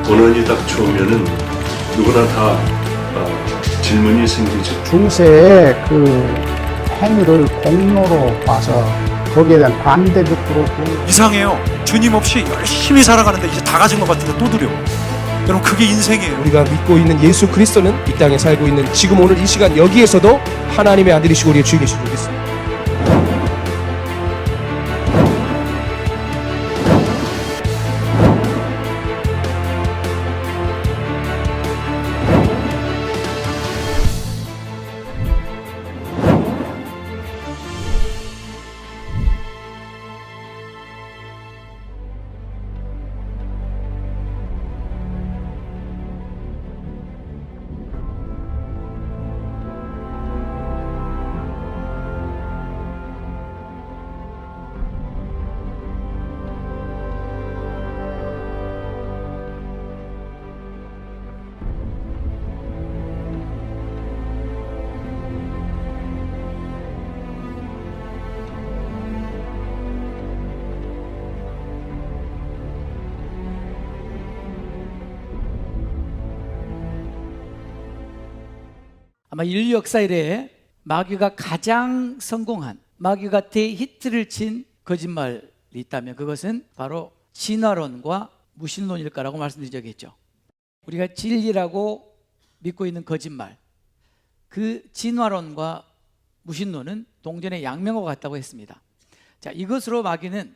고난이 닥쳐오면은 누구나 다 질문이 생기죠. 중세의 그 행위를 공로로 봐서 거기에 대한 반대도 그렇고. 이상해요. 주님 없이 열심히 살아가는데 이제 다 가진 것 같은데 또 두려워. 여러분, 그게 인생이에요. 우리가 믿고 있는 예수 그리스도는 이 땅에 살고 있는 지금 오늘 이 시간 여기에서도 하나님의 아들이시고 우리의 주인이시고 있습니다. 아마 인류 역사 이래에 마귀가 가장 성공한, 마귀가 대히트를 친 거짓말이 있다면 그것은 바로 진화론과 무신론일 거라고 말씀드린 적이 있죠. 우리가 진리라고 믿고 있는 거짓말, 그 진화론과 무신론은 동전의 양면과 같다고 했습니다. 자, 이것으로 마귀는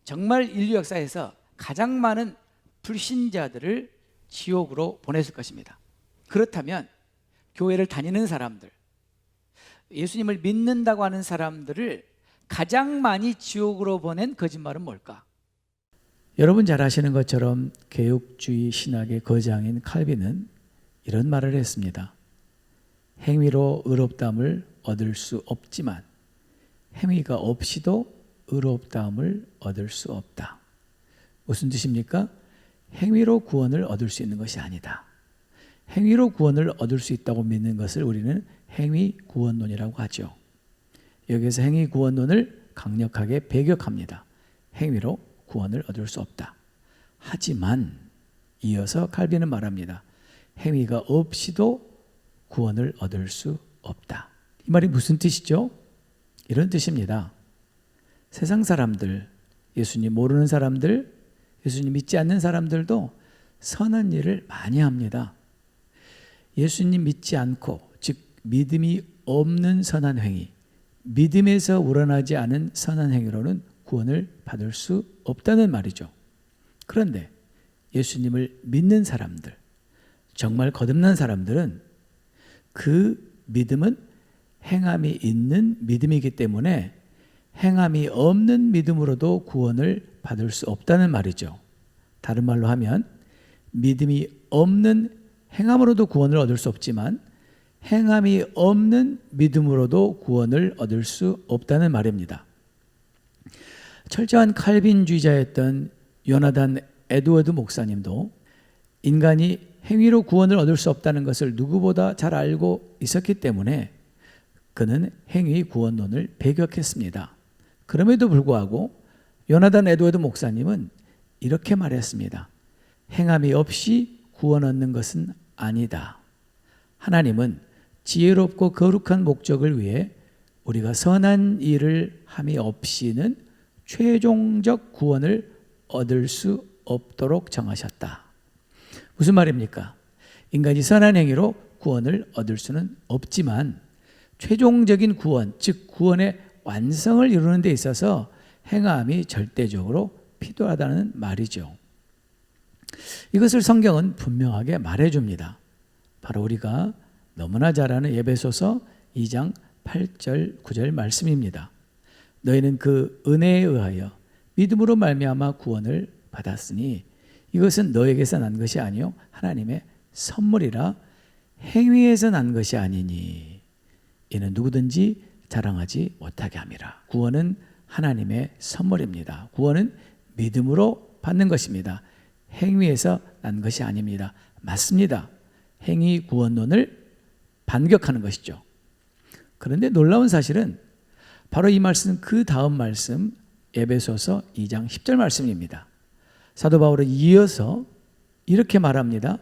정말 인류 역사에서 가장 많은 불신자들을 지옥으로 보냈을 것입니다. 그렇다면 교회를 다니는 사람들, 예수님을 믿는다고 하는 사람들을 가장 많이 지옥으로 보낸 거짓말은 뭘까? 여러분 잘 아시는 것처럼 개혁주의 신학의 거장인 칼빈은 이런 말을 했습니다. 행위로 의롭다함을 얻을 수 없지만 행위가 없이도 의롭다함을 얻을 수 없다. 무슨 뜻입니까? 행위로 구원을 얻을 수 있는 것이 아니다. 행위로 구원을 얻을 수 있다고 믿는 것을 우리는 행위 구원론이라고 하죠. 여기서 행위 구원론을 강력하게 배격합니다. 행위로 구원을 얻을 수 없다. 하지만 이어서 칼빈은 말합니다. 행위가 없이도 구원을 얻을 수 없다. 이 말이 무슨 뜻이죠? 이런 뜻입니다. 세상 사람들, 예수님 모르는 사람들, 예수님 믿지 않는 사람들도 선한 일을 많이 합니다. 예수님 믿지 않고, 즉 믿음이 없는 선한 행위, 믿음에서 우러나지 않은 선한 행위로는 구원을 받을 수 없다는 말이죠. 그런데 예수님을 믿는 사람들, 정말 거듭난 사람들은 그 믿음은 행함이 있는 믿음이기 때문에 행함이 없는 믿음으로도 구원을 받을 수 없다는 말이죠. 다른 말로 하면 믿음이 없는 행함으로도 구원을 얻을 수 없지만 행함이 없는 믿음으로도 구원을 얻을 수 없다는 말입니다. 철저한 칼빈주의자였던 요나단 에드워드 목사님도 인간이 행위로 구원을 얻을 수 없다는 것을 누구보다 잘 알고 있었기 때문에 그는 행위 구원론을 배격했습니다. 그럼에도 불구하고 요나단 에드워드 목사님은 이렇게 말했습니다. 행함이 없이 구원 얻는 것은 아니다. 하나님은 지혜롭고 거룩한 목적을 위해 우리가 선한 일을 함이 없이는 최종적 구원을 얻을 수 없도록 정하셨다. 무슨 말입니까? 인간이 선한 행위로 구원을 얻을 수는 없지만 최종적인 구원, 즉 구원의 완성을 이루는 데 있어서 행함이 절대적으로 필요하다는 말이죠. 이것을 성경은 분명하게 말해줍니다. 바로 우리가 너무나 잘 아는 에베소서 2장 8절 9절 말씀입니다. 너희는 그 은혜에 의하여 믿음으로 말미암아 구원을 받았으니 이것은 너에게서 난 것이 아니요 하나님의 선물이라 행위에서 난 것이 아니니 이는 누구든지 자랑하지 못하게 함이라. 구원은 하나님의 선물입니다. 구원은 믿음으로 받는 것입니다. 행위에서 난 것이 아닙니다. 맞습니다. 행위 구원론을 반격하는 것이죠. 그런데 놀라운 사실은 바로 이 말씀, 그 다음 말씀 에베소서 2장 10절 말씀입니다. 사도 바울은 이어서 이렇게 말합니다.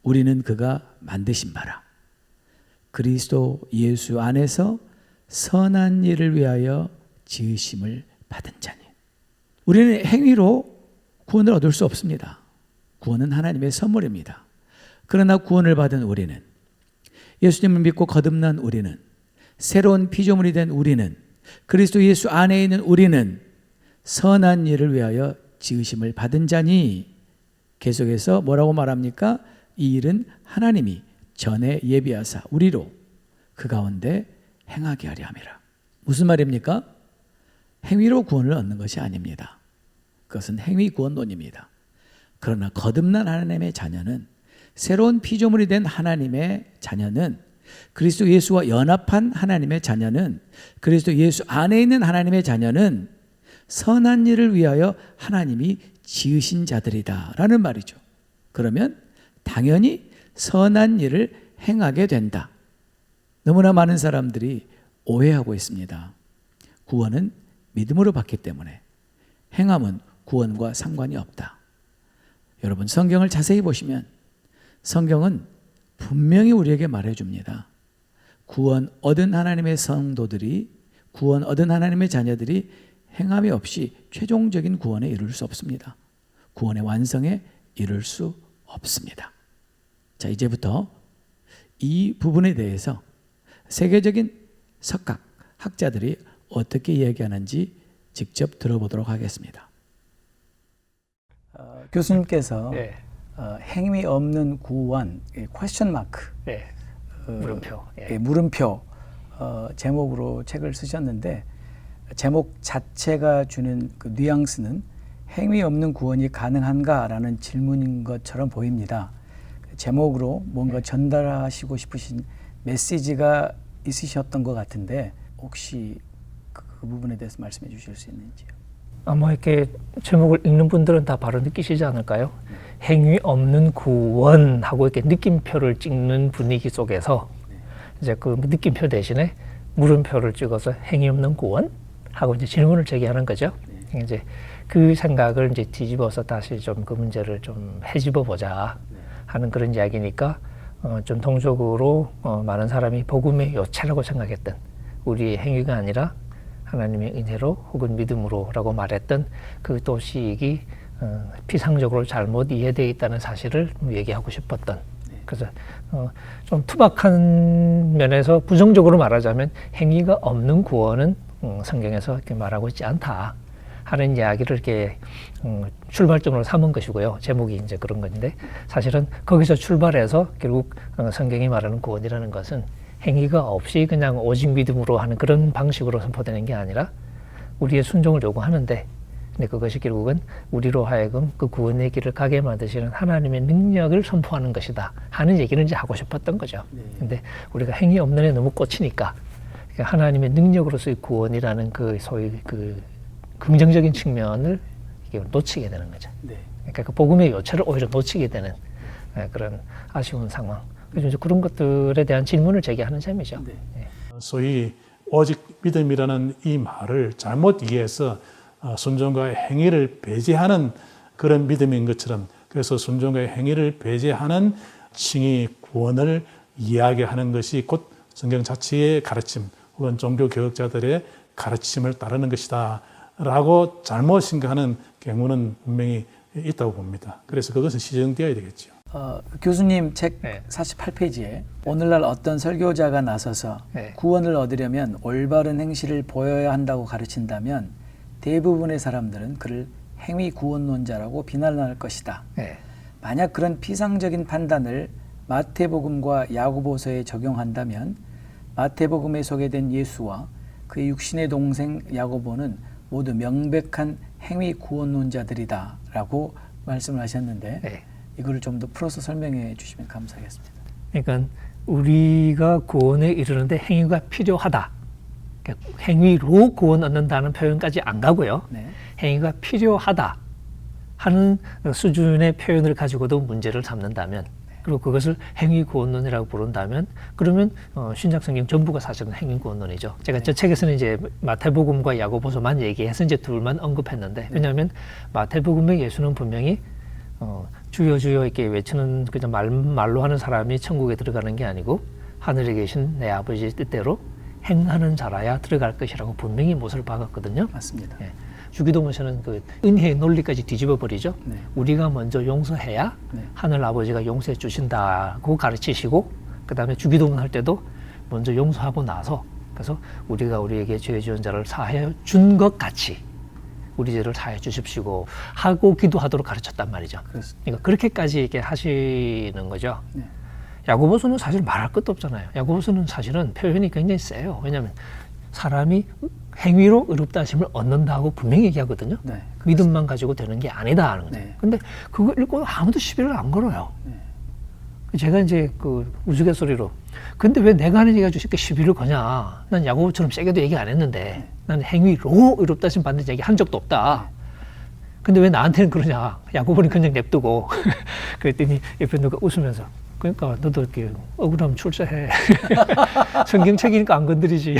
우리는 그가 만드신 바라. 그리스도 예수 안에서 선한 일을 위하여 지으심을 받은 자니. 우리는 행위로 구원을 얻을 수 없습니다. 구원은 하나님의 선물입니다. 그러나 구원을 받은 우리는, 예수님을 믿고 거듭난 우리는, 새로운 피조물이 된 우리는, 그리스도 예수 안에 있는 우리는 선한 일을 위하여 지으심을 받은 자니. 계속해서 뭐라고 말합니까? 이 일은 하나님이 전에 예비하사 우리로 그 가운데 행하게 하려 함이라. 무슨 말입니까? 행위로 구원을 얻는 것이 아닙니다. 그것은 행위 구원론입니다. 그러나 거듭난 하나님의 자녀는, 새로운 피조물이 된 하나님의 자녀는, 그리스도 예수와 연합한 하나님의 자녀는, 그리스도 예수 안에 있는 하나님의 자녀는 선한 일을 위하여 하나님이 지으신 자들이다 라는 말이죠. 그러면 당연히 선한 일을 행하게 된다. 너무나 많은 사람들이 오해하고 있습니다. 구원은 믿음으로 받기 때문에 행함은 구원과 상관이 없다. 여러분, 성경을 자세히 보시면 성경은 분명히 우리에게 말해줍니다. 구원 얻은 하나님의 성도들이, 구원 얻은 하나님의 자녀들이 행함이 없이 최종적인 구원에 이룰 수 없습니다. 구원의 완성에 이룰 수 없습니다. 자, 이제부터 이 부분에 대해서 세계적인 석학, 학자들이 어떻게 이야기하는지 직접 들어보도록 하겠습니다. 교수님께서 예. 행위 없는 구원, 퀘스천 마크, 예. 물음표. 예. 물음표 제목으로 책을 쓰셨는데, 제목 자체가 주는 그 뉘앙스는 행위 없는 구원이 가능한가라는 질문인 것처럼 보입니다. 제목으로 뭔가 전달하시고 싶으신 메시지가 있으셨던 것 같은데, 혹시 그 부분에 대해서 말씀해 주실 수 있는지요? 아마 이렇게 제목을 읽는 분들은 다 바로 느끼시지 않을까요? 행위 없는 구원하고 이렇게 느낌표를 찍는 분위기 속에서 이제 그 느낌표 대신에 물음표를 찍어서 행위 없는 구원? 하고 이제 질문을 제기하는 거죠. 이제 그 생각을 이제 뒤집어서 다시 좀 그 문제를 좀 헤집어 보자 하는 그런 이야기니까 좀 동적으로 많은 사람이 복음의 요체라고 생각했던, 우리의 행위가 아니라 하나님의 은혜로 혹은 믿음으로라고 말했던 그 도식이 피상적으로 잘못 이해되어 있다는 사실을 얘기하고 싶었던. 그래서 좀 투박한 면에서 부정적으로 말하자면 행위가 없는 구원은 성경에서 이렇게 말하고 있지 않다 하는 이야기를 이렇게 출발점으로 삼은 것이고요. 제목이 이제 그런 건데, 사실은 거기서 출발해서 결국 성경이 말하는 구원이라는 것은 행위가 없이 그냥 오직 믿음으로 하는 그런 방식으로 선포되는 게 아니라 우리의 순종을 요구하는데, 근데 그것이 결국은 우리로 하여금 그 구원의 길을 가게 만드시는 하나님의 능력을 선포하는 것이다 하는 얘기를 이제 하고 싶었던 거죠. 근데 우리가 행위 없는 애 너무 꽂히니까 하나님의 능력으로서의 구원이라는 그 소위 그 긍정적인 측면을 이게 놓치게 되는 거죠. 그러니까 그 복음의 요체를 오히려 놓치게 되는 그런 아쉬운 상황. 그래서 이제 그런 것들에 대한 질문을 제기하는 셈이죠. 소위 오직 믿음이라는 이 말을 잘못 이해해서 순종과 행위를 배제하는 그런 믿음인 것처럼, 그래서 순종과 행위를 배제하는 칭의 구원을 이야기하는 것이 곧 성경 자체의 가르침 혹은 종교 교육자들의 가르침을 따르는 것이다 라고 잘못 생각하는 경우는 분명히 있다고 봅니다. 그래서 그것은 시정되어야 되겠죠. 교수님 책 네. 48페이지에 오늘날 어떤 설교자가 나서서 네. 구원을 얻으려면 올바른 행실을 보여야 한다고 가르친다면 대부분의 사람들은 그를 행위 구원론자라고 비난할 것이다. 네. 만약 그런 피상적인 판단을 마태복음과 야고보서에 적용한다면 마태복음에 소개된 예수와 그의 육신의 동생 야고보는 모두 명백한 행위 구원론자들이다 라고 말씀을 하셨는데, 네. 이거를 좀 더 풀어서 설명해 주시면 감사하겠습니다. 그러니까 우리가 구원에 이르는데 행위가 필요하다. 그러니까 행위로 구원 얻는다는 표현까지 안 가고요. 네. 행위가 필요하다 하는 수준의 표현을 가지고도 문제를 삼는다면, 그리고 그것을 행위 구원론이라고 부른다면, 그러면 신약 성경 전부가 사실은 행위 구원론이죠. 제가 저 책에서는 이제 마태복음과 야고보서만 얘기해서 이제 둘만 언급했는데, 왜냐하면 마태복음의 예수는 분명히 주여 주여 이렇게 외치는 그냥 말로 하는 사람이 천국에 들어가는 게 아니고 하늘에 계신 내 아버지의 뜻대로 행하는 자라야 들어갈 것이라고 분명히 못을 박았거든요. 맞습니다. 예. 주기도문서는 그 은혜의 논리까지 뒤집어 버리죠. 네. 우리가 먼저 용서해야 네. 하늘 아버지가 용서해 주신다고 가르치시고, 그 다음에 주기도문 할 때도 먼저 용서하고 나서, 그래서 우리가 우리에게 죄 지은 자를 사하여 준 것 같이 우리 죄를 사하여 주십시오 하고 기도하도록 가르쳤단 말이죠. 그렇습니다. 그러니까 그렇게까지 이렇게 하시는 거죠. 네. 야고보서는 사실 말할 것도 없잖아요. 야고보서는 사실은 표현이 굉장히 세요. 왜냐하면 사람이 행위로 의롭다 하심을 얻는다고 분명히 얘기하거든요. 네, 믿음만 가지고 되는 게 아니다 하는 거죠. 네. 근데 그거 읽고 아무도 시비를 안 걸어요. 네. 제가 이제 그 우스갯소리로, 근데 왜 내가 하는 얘기 가지고 쉽게 시비를 거냐. 난 야고보처럼 세게도 얘기 안 했는데 나는 행위로 의롭다 하심 받는 얘기 한 적도 없다. 근데 왜 나한테는 그러냐. 야고보는 그냥 냅두고. 그랬더니 옆에 누가 웃으면서, 그러니까 너도 이렇게 억울하면 출세해. 성경책이니까 안 건드리지.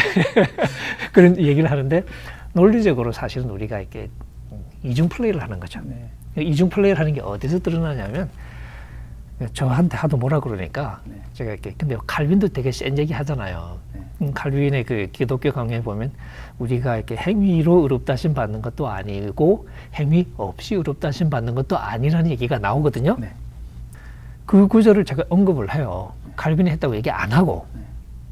그런 얘기를 하는데, 논리적으로 사실은 우리가 이렇게 이중 플레이를 하는 거죠. 네. 이중 플레이를 하는 게 어디서 드러나냐면, 저한테 하도 뭐라 그러니까 네. 제가 이렇게, 근데 칼빈도 되게 센 얘기 하잖아요. 칼빈의 그 기독교 강의에 보면 우리가 이렇게 행위로 의롭다 하심 받는 것도 아니고 행위 없이 의롭다 하심 받는 것도 아니라는 얘기가 나오거든요. 네. 그 구절을 제가 언급을 해요. 칼빈이 했다고 얘기 안 하고.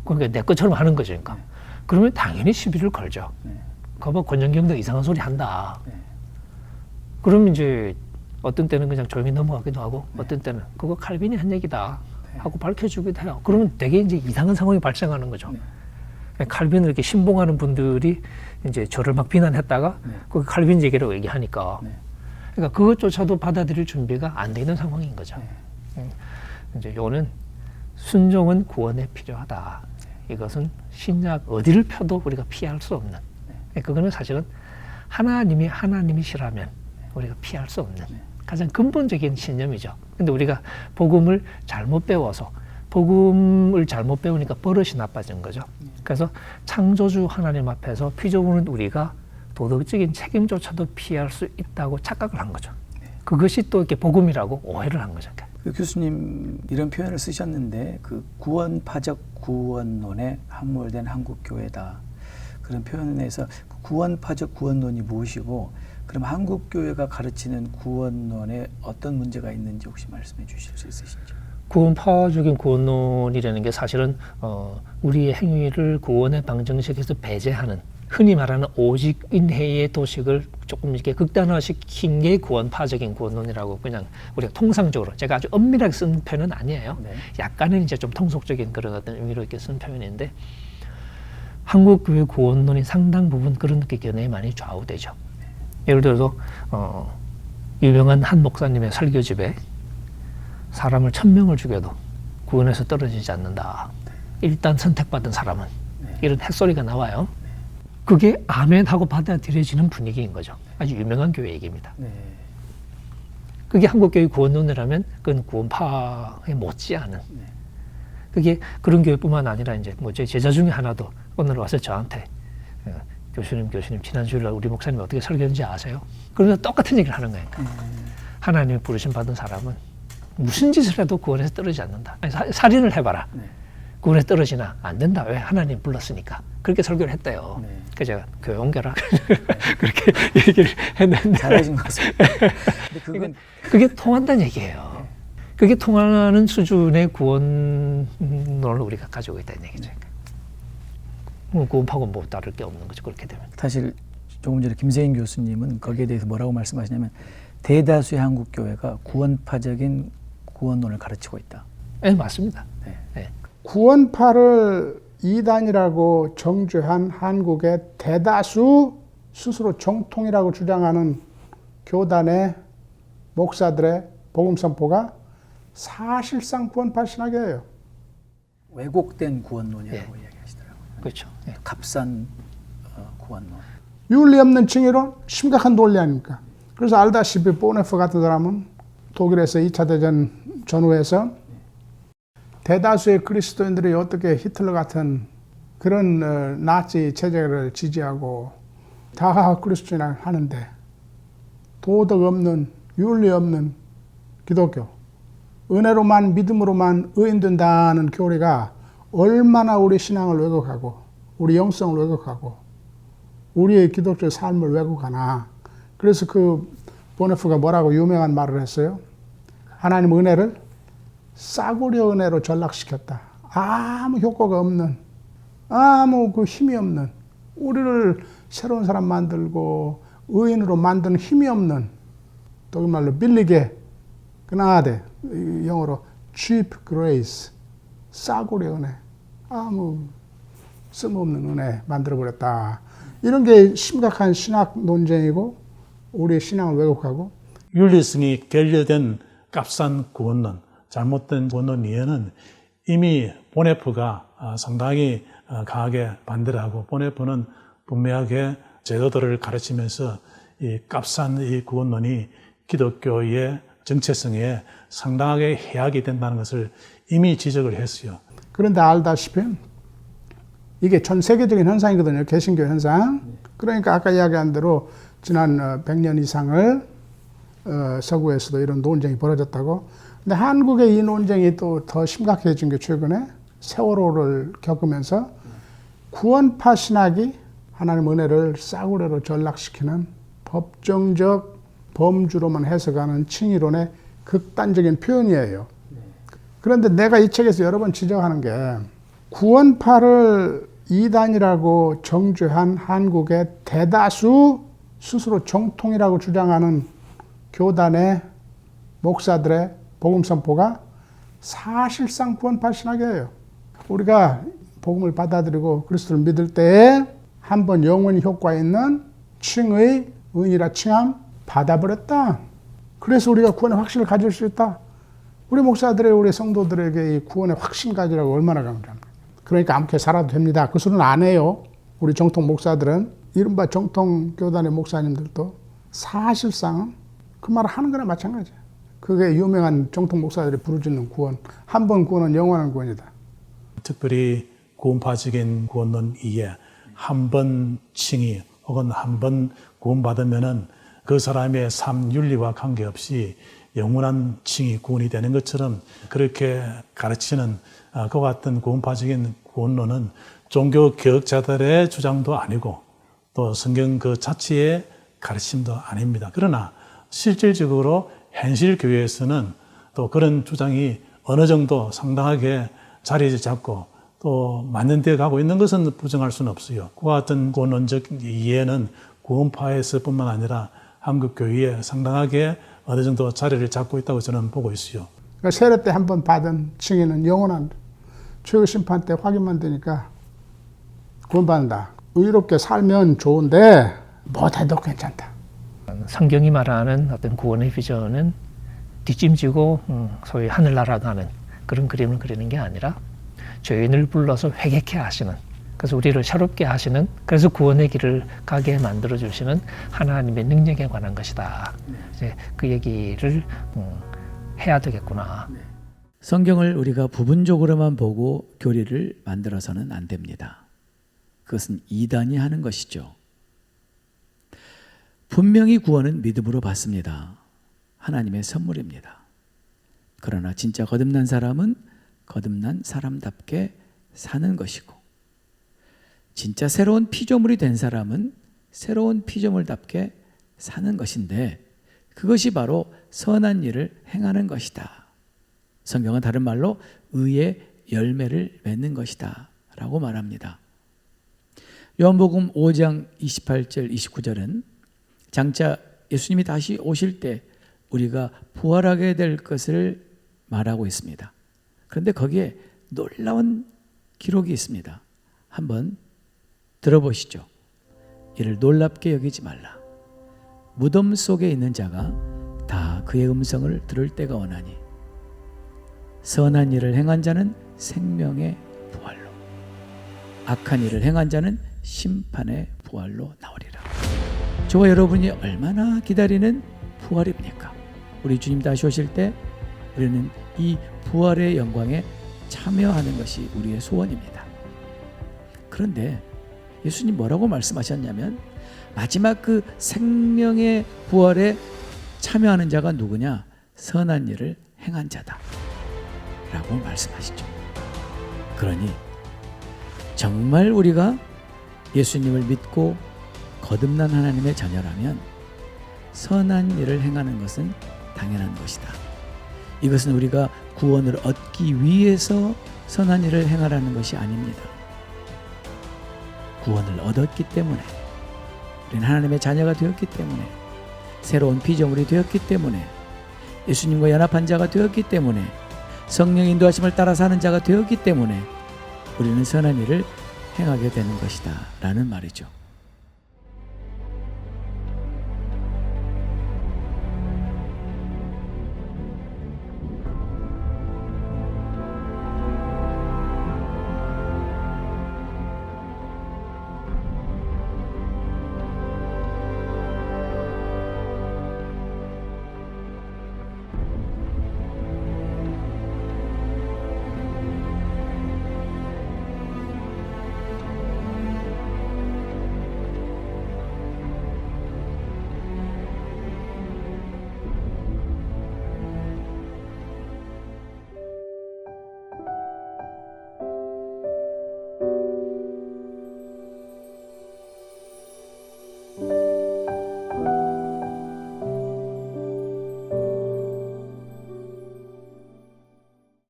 그러니까 내 것처럼 하는 거죠. 그러니까. 그러면 당연히 시비를 걸죠. 거봐, 권영경도 이상한 소리 한다. 그러면 이제 어떤 때는 그냥 조용히 넘어가기도 하고, 어떤 때는 그거 칼빈이 한 얘기다 하고 밝혀주기도 해요. 그러면 되게 이제 이상한 상황이 발생하는 거죠. 칼빈을 이렇게 신봉하는 분들이 이제 저를 막 비난했다가 그 칼빈 얘기라고 얘기하니까, 그러니까 그것조차도 받아들일 준비가 안 되는 상황인 거죠. 이제 요는 순종은 구원에 필요하다. 이것은 신약 어디를 펴도 우리가 피할 수 없는. 그거는 사실은 하나님이시라면 우리가 피할 수 없는 가장 근본적인 신념이죠. 근데 우리가 복음을 잘못 배워서, 복음을 잘못 배우니까 버릇이 나빠진 거죠. 그래서 창조주 하나님 앞에서 피조물은 우리가 도덕적인 책임조차도 피할 수 있다고 착각을 한 거죠. 그것이 또 이렇게 복음이라고 오해를 한 거죠. 그 교수님 이런 표현을 쓰셨는데, 그 구원파적 구원론에 함몰된 한국교회다, 그런 표현에서 구원파적 구원론이 무엇이고, 그럼 한국교회가 가르치는 구원론에 어떤 문제가 있는지 혹시 말씀해 주실 수 있으신지. 구원파적인 구원론이라는 게 사실은 우리의 행위를 구원의 방정식에서 배제하는, 흔히 말하는 오직인해의 도식을 조금 이렇게 극단화시킨 게 구원파적인 구원론이라고 그냥 우리가 통상적으로, 제가 아주 엄밀하게 쓴 표현은 아니에요. 네. 약간은 약간은 이제 좀 통속적인 그런 어떤 의미로 이렇게 쓴 표현인데, 한국교회 구원론이 상당 부분 그런 게 견해에 많이 좌우되죠. 예를 들어서 유명한 한 목사님의 설교집에 사람을 1000명을 죽여도 구원에서 떨어지지 않는다. 일단 선택받은 사람은. 이런 햇소리가 나와요. 그게 아멘 하고 받아들여지는 분위기인 거죠. 아주 유명한 교회 얘기입니다. 네. 그게 한국교회 구원론이라면 그건 구원파에 못지않은. 그게 그런 교회뿐만 아니라 이제 뭐 제 제자 중에 하나도 오늘 와서 저한테 교수님 지난 주일날 우리 목사님 어떻게 설교했는지 아세요? 그러면 똑같은 얘기를 하는 거예요. 하나님의 부르심 받은 사람은 무슨 짓을 해도 구원에서 떨어지지 않는다. 아니, 살인을 해봐라. 구원에서 떨어지나 안 된다. 왜? 하나님 불렀으니까. 그렇게 설교를 했대요. 그래서 제가 교회 옮겨라. 그렇게 얘기를 했는데. 잘하신 것 같습니다. 근데 그게 통한다는 얘기예요. 그게 통하는 수준의 구원론을 우리가 가지고 있다는 얘기죠. 구원파고 뭐 다를 게 없는 거죠. 그렇게 되면. 사실 조금 전에 김세인 교수님은 거기에 대해서 뭐라고 말씀하시냐면, 대다수의 한국 교회가 구원파적인 구원론을 가르치고 있다. 네, 맞습니다. 네. 구원파를 이단이라고 정죄한 한국의 대다수 스스로 정통이라고 주장하는 교단의 목사들의 복음 선포가 사실상 구원파 신학이에요. 왜곡된 구원론이라고 이야기하시더라고요. 그렇죠. 네. 값싼 구원론. 윤리 없는 징의론, 심각한 논리 아닙니까? 그래서 알다시피 보네프 같은 사람은 독일에서 2차 대전 전후에서 대다수의 그리스도인들이 어떻게 히틀러 같은 그런 나치 체제를 지지하고 다 그리스도인을 하는데 도덕 없는, 윤리 없는 기독교. 은혜로만 믿음으로만 의인 된다는 교리가 얼마나 우리 신앙을 왜곡하고 우리 영성을 왜곡하고 우리의 기독교 삶을 왜곡하나. 그래서 그 보네프가 뭐라고 유명한 말을 했어요. 하나님 은혜를 싸구려 은혜로 전락시켰다. 아무 효과가 없는, 아무 그 힘이 없는, 우리를 새로운 사람 만들고 의인으로 만드는 힘이 없는, 또 그 말로 빌리게 그나데, 영어로 cheap grace, 싸구려 은혜, 아무 쓸모없는 은혜 만들어버렸다. 이런 게 심각한 신학 논쟁이고 우리의 신앙을 왜곡하고. 윤리성이 결여된 값싼 구원론, 잘못된 구원론 이해는 이미 보네프가 상당히 강하게 반대를 하고, 보네프는 분명하게 제도들을 가르치면서 이 값싼 이 구원론이 기독교의 정체성에 상당하게 해악이 된다는 것을 이미 지적을 했어요. 그런데 알다시피 이게 전 세계적인 현상이거든요. 개신교 현상. 그러니까 아까 이야기한 대로 지난 100년 이상을 서구에서도 이런 논쟁이 벌어졌다고. 근데 한국의 이 논쟁이 또 더 심각해진 게 최근에 세월호를 겪으면서 구원파 신학이 하나님 은혜를 싸구려로 전락시키는 법정적 범주로만 해석하는 칭의론의 극단적인 표현이에요. 그런데 내가 이 책에서 여러 번 지적하는 게 구원파를 이단이라고 정죄한 한국의 대다수 스스로 정통이라고 주장하는 교단의 목사들의 복음 선포가 사실상 구원파 신학이에요. 우리가 복음을 받아들이고 그리스도를 믿을 때에 한번 영원히 효과 있는 칭의, 의인이라 칭함 받아버렸다. 그래서 우리가 구원의 확신을 가질 수 있다. 우리 목사들의, 우리 성도들에게 이 구원의 확신 가지라고 얼마나 강조합니까? 그러니까 아무렇게 살아도 됩니다. 그 소리는 안 해요. 우리 정통 목사들은, 이른바 정통 교단의 목사님들도 사실상은 그 말을 하는 거나 마찬가지예요. 그게 유명한 정통 목사들이 부르짖는 구원. 한 번 구원은 영원한 구원이다. 특별히 구원파적인 구원론 이해, 한 번 칭의 혹은 한 번 구원받으면은 그 사람의 삶 윤리와 관계없이 영원한 칭의 구원이 되는 것처럼 그렇게 가르치는 그와 같은 구원파적인 구원론은 종교 개혁자들의 주장도 아니고 또 성경 그 자체의 가르침도 아닙니다. 그러나 실질적으로 현실 교회에서는 또 그런 주장이 어느 정도 상당하게 자리를 잡고 또 만연되어 가고 있는 것은 부정할 수는 없어요. 그와 같은 구원론적 이해는 구원파에서 뿐만 아니라 한국 교회에 상당하게 어느 정도 자리를 잡고 있다고 저는 보고 있어요. 그러니까 세례 때 한 번 받은 칭의는 영원한, 최후 심판 때 확인만 되니까 구원받는다. 의롭게 살면 좋은데 못해도 괜찮다. 성경이 말하는 어떤 구원의 비전은 뒷짐지고 소위 하늘나라 가는 그런 그림을 그리는 게 아니라 죄인을 불러서 회개케 하시는, 그래서 우리를 새롭게 하시는, 그래서 구원의 길을 가게 만들어 주시는 하나님의 능력에 관한 것이다. 이제 그 얘기를 해야 되겠구나. 성경을 우리가 부분적으로만 보고 교리를 만들어서는 안 됩니다. 그것은 이단이 하는 것이죠. 분명히 구원은 믿음으로 받습니다. 하나님의 선물입니다. 그러나 진짜 거듭난 사람은 거듭난 사람답게 사는 것이고, 진짜 새로운 피조물이 된 사람은 새로운 피조물답게 사는 것인데, 그것이 바로 선한 일을 행하는 것이다. 성경은 다른 말로 의의 열매를 맺는 것이다 라고 말합니다. 요한복음 5장 28절 29절은 장차 예수님이 다시 오실 때 우리가 부활하게 될 것을 말하고 있습니다. 그런데 거기에 놀라운 기록이 있습니다. 한번 들어보시죠. 이를 놀랍게 여기지 말라. 무덤 속에 있는 자가 다 그의 음성을 들을 때가 오나니 선한 일을 행한 자는 생명의 부활로, 악한 일을 행한 자는 심판의 부활로 나오리라. 저와 여러분이 얼마나 기다리는 부활입니까? 우리 주님 다시 오실 때 우리는 이 부활의 영광에 참여하는 것이 우리의 소원입니다. 그런데 예수님 뭐라고 말씀하셨냐면, 마지막 그 생명의 부활에 참여하는 자가 누구냐? 선한 일을 행한 자다 라고 말씀하시죠. 그러니 정말 우리가 예수님을 믿고 거듭난 하나님의 자녀라면 선한 일을 행하는 것은 당연한 것이다. 이것은 우리가 구원을 얻기 위해서 선한 일을 행하라는 것이 아닙니다. 구원을 얻었기 때문에, 우리는 하나님의 자녀가 되었기 때문에, 새로운 피조물이 되었기 때문에, 예수님과 연합한 자가 되었기 때문에, 성령의 인도하심을 따라 사는 자가 되었기 때문에 우리는 선한 일을 행하게 되는 것이다 라는 말이죠.